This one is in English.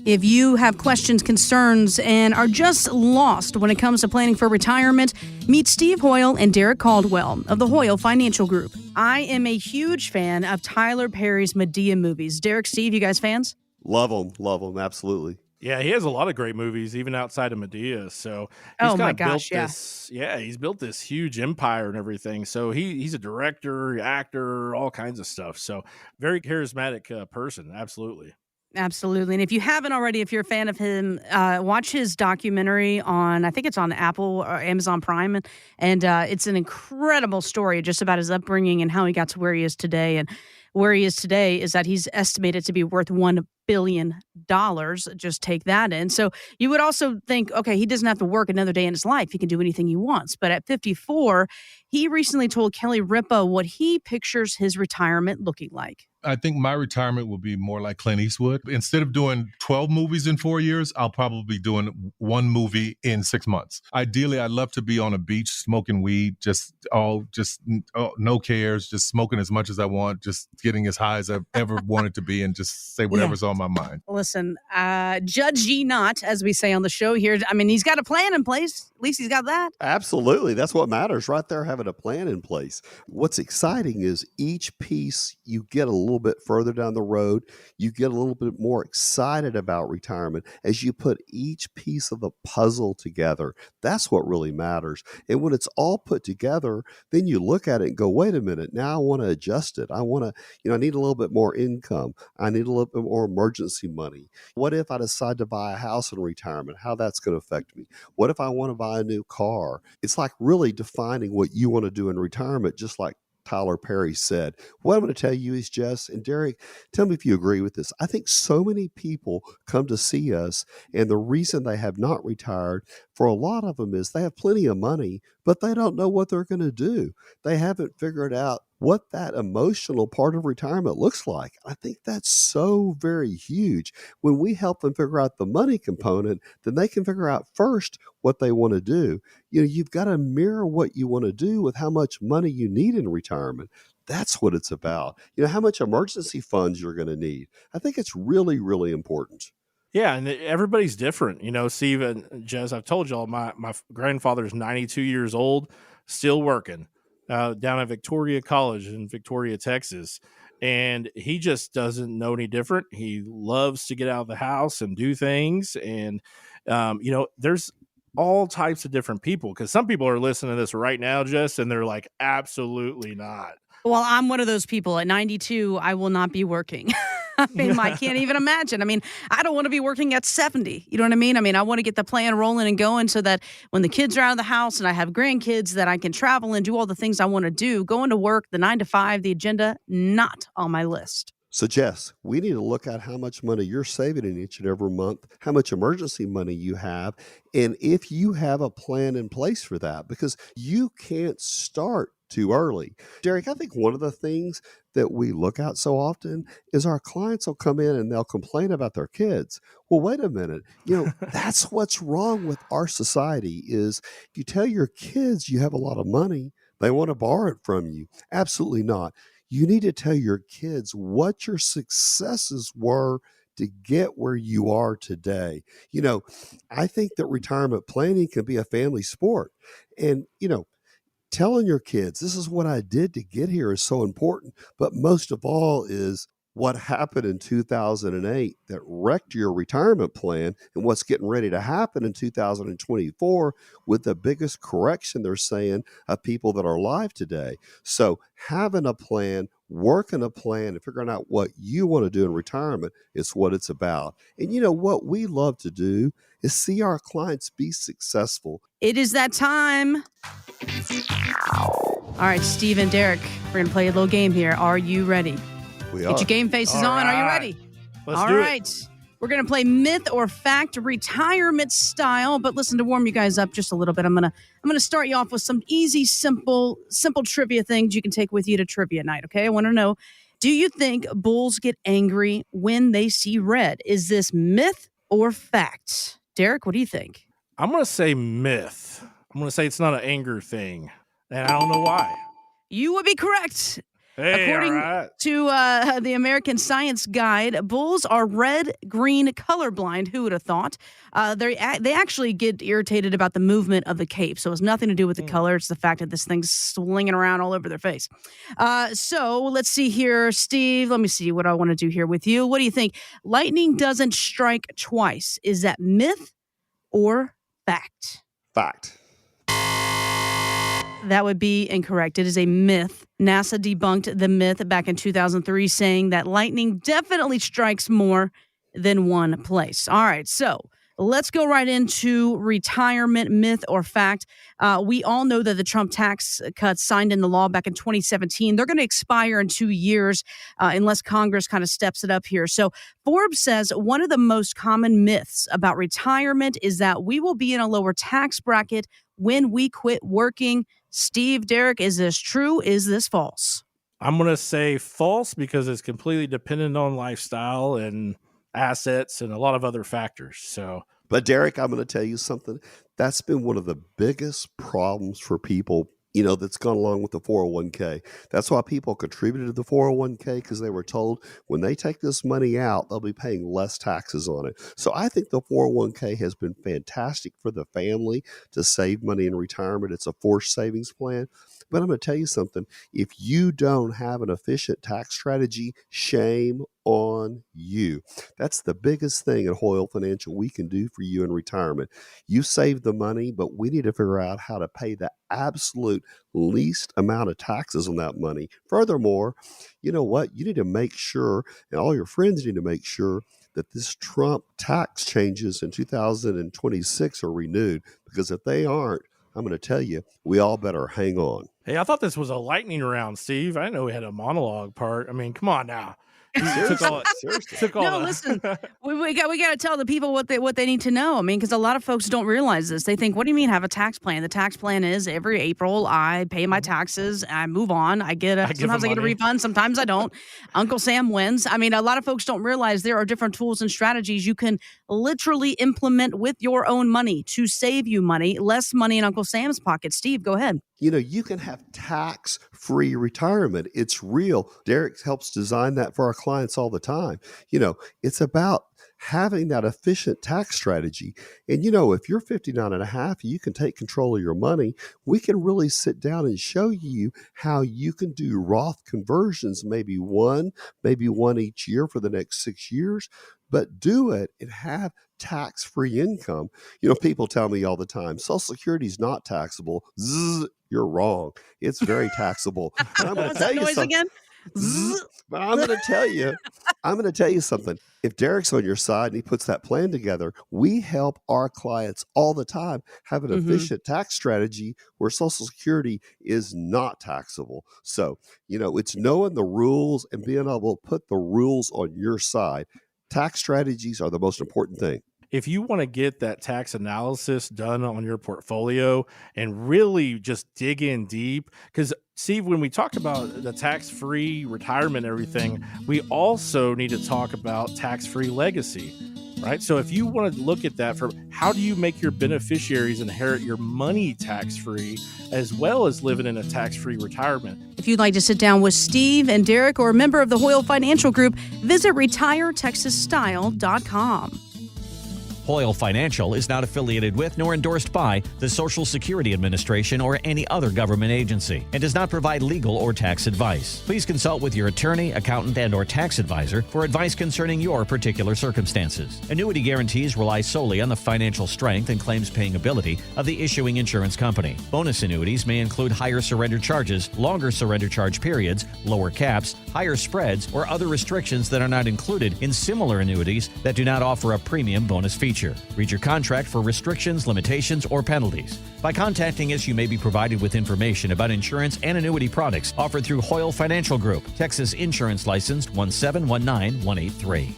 If you have questions, concerns, and are just lost when it comes to planning for retirement, meet Steve Hoyle and Derrick Caldwell of the Hoyle Financial Group. I am a huge fan of Tyler Perry's Medea movies. Derrick, Steve, you guys fans? Love them, absolutely. Yeah, he has a lot of great movies, even outside of Medea. So Oh my gosh, he's built this huge empire and everything. So he's a director, actor, all kinds of stuff. So very charismatic person, absolutely. Absolutely. And if you haven't already, if you're a fan of him, watch his documentary on, I think it's on Apple or Amazon Prime. And it's an incredible story just about his upbringing and how he got to where he is today. And where he is today is that he's estimated to be worth $1 billion. Just take that in. So you would also think, okay, he doesn't have to work another day in his life. He can do anything he wants. But at 54, he recently told Kelly Ripa what he pictures his retirement looking like. I think my retirement will be more like Clint Eastwood. Instead of doing 12 movies in 4 years, I'll probably be doing one movie in 6 months. Ideally, I'd love to be on a beach smoking weed, no cares, just smoking as much as I want, just getting as high as I've ever wanted to be and just say whatever's on my mind. Listen, judge ye not, as we say on the show here. I mean, he's got a plan in place. At least he's got that. Absolutely. That's what matters right there, having a plan in place. What's exciting is each piece you get a little bit further down the road, you get a little bit more excited about retirement as you put each piece of the puzzle together. That's what really matters. And when it's all put together, then you look at it and go, wait a minute, now I want to adjust it. I want to, I need a little bit more income. I need a little bit more emergency money. What if I decide to buy a house in retirement? How that's going to affect me? What if I want to buy a new car? It's like really defining what you want to do in retirement, just like Tyler Perry said. What I'm going to tell you is, Jess and Derrick, tell me if you agree with this. I think so many people come to see us, and the reason they have not retired for a lot of them is they have plenty of money, but they don't know what they're going to do. They haven't figured out what that emotional part of retirement looks like. I think that's so very huge. When we help them figure out the money component, then they can figure out first what they want to do. You've got to mirror what you want to do with how much money you need in retirement. That's what it's about. How much emergency funds you're going to need. I think it's really, really important. Yeah, and everybody's different. Steve and Jez, I've told y'all, my grandfather's 92 years old, still working down at Victoria College in Victoria, Texas. And he just doesn't know any different. He loves to get out of the house and do things. And, there's all types of different people, because some people are listening to this right now, Jess, and they're like, absolutely not. Well, I'm one of those people. At 92, I will not be working. I can't even imagine. I don't want to be working at 70. You know what I mean? I want to get the plan rolling and going so that when the kids are out of the house and I have grandkids, that I can travel and do all the things I want to do. Going to work, the 9 to 5, the agenda, not on my list. So, Jess, we need to look at how much money you're saving in each and every month, how much emergency money you have, and if you have a plan in place for that, because you can't start too early. Derrick, I think one of the things that we look at so often is our clients will come in and they'll complain about their kids. Well, wait a minute. That's what's wrong with our society is if you tell your kids you have a lot of money, they want to borrow it from you. Absolutely not. You need to tell your kids what your successes were to get where you are today. I think that retirement planning can be a family sport. And, telling your kids, this is what I did to get here is so important. But most of all is what happened in 2008 that wrecked your retirement plan and what's getting ready to happen in 2024 with the biggest correction they're saying of people that are alive today. So having a plan, working a plan, and figuring out what you want to do in retirement is what it's about. And what we love to do is see our clients be successful. It is that time. All right, Steve and Derrick, we're going to play a little game here. Are you ready? We Get are. your game faces on. Are you ready? Let's All do right. it. We're going to play myth or fact retirement style, but listen, to warm you guys up just a little bit, I'm going to start you off with some easy, simple trivia things you can take with you to trivia night, okay? I want to know, do you think bulls get angry when they see red? Is this myth or fact? Derrick, what do you think? I'm going to say myth. I'm going to say it's not an anger thing, and I don't know why. You would be correct. Hey, According all right. to the American Science Guide, bulls are red-green colorblind. Who would have thought? They actually get irritated about the movement of the cape, so it's nothing to do with the color. It's the fact that this thing's swinging around all over their face. So let's see here, Steve. Let me see what I want to do here with you. What do you think? Lightning doesn't strike twice. Is that myth or fact? Fact. That would be incorrect. It is a myth. NASA debunked the myth back in 2003, saying that lightning definitely strikes more than one place. All right, so let's go right into retirement, myth or fact. We all know that the Trump tax cuts signed into law back in 2017, they're going to expire in 2 years unless Congress kind of steps it up here. So Forbes says one of the most common myths about retirement is that we will be in a lower tax bracket when we quit working. Steve, Derrick, is this true? Is this false? I'm going to say false because it's completely dependent on lifestyle and assets and a lot of other factors. So, But Derrick, I'm going to tell you something. That's been one of the biggest problems for people, that's gone along with the 401k. That's why people contributed to the 401k, because they were told when they take this money out, they'll be paying less taxes on it. So I think the 401k has been fantastic for the family to save money in retirement. It's a forced savings plan. But I'm going to tell you something. If you don't have an efficient tax strategy, shame on you. That's the biggest thing at Hoyle Financial we can do for you in retirement. You save the money, but we need to figure out how to pay the absolute least amount of taxes on that money. Furthermore, you know what? You need to make sure, and all your friends need to make sure, that this Trump tax changes in 2026 are renewed, because if they aren't, I'm going to tell you, we all better hang on. hey, I thought this was a lightning round, Steve. I didn't know we had a monologue part. I mean, come on now. Seriously. Listen, we got to tell the people what they need to know. I mean, because a lot of folks don't realize this. They think, what do you mean have a tax plan? The tax plan is every April I pay my taxes, I move on. Sometimes I get a refund, sometimes I don't. Uncle Sam wins. I mean, a lot of folks don't realize there are different tools and strategies you can literally implement with your own money to save you money, less money in Uncle Sam's pocket. Steve, go ahead. You can have tax-free retirement. It's real. Derrick helps design that for our clients all the time. It's about having that efficient tax strategy. And, if you're 59 and a half, you can take control of your money. We can really sit down and show you how you can do Roth conversions, maybe one each year for the next 6 years, but do it and have tax-free income. People tell me all the time, Social Security is not taxable. You're wrong. It's very taxable. And I'm going to tell you something. Again? But I'm going to tell you something. If Derrick's on your side and he puts that plan together, we help our clients all the time have an efficient tax strategy where Social Security is not taxable. So, it's knowing the rules and being able to put the rules on your side. Tax strategies are the most important thing. If you want to get that tax analysis done on your portfolio and really just dig in deep, because Steve, when we talk about the tax-free retirement and everything, we also need to talk about tax-free legacy, right? So if you want to look at that from how do you make your beneficiaries inherit your money tax-free, as well as living in a tax-free retirement. If you'd like to sit down with Steve and Derrick or a member of the Hoyle Financial Group, visit retiretexasstyle.com. Hoyle Financial is not affiliated with nor endorsed by the Social Security Administration or any other government agency and does not provide legal or tax advice. Please consult with your attorney, accountant, and/or tax advisor for advice concerning your particular circumstances. Annuity guarantees rely solely on the financial strength and claims-paying ability of the issuing insurance company. Bonus annuities may include higher surrender charges, longer surrender charge periods, lower caps, higher spreads, or other restrictions that are not included in similar annuities that do not offer a premium bonus feature. Read your contract for restrictions, limitations, or penalties. By contacting us, you may be provided with information about insurance and annuity products offered through Hoyle Financial Group, Texas Insurance License 1719183.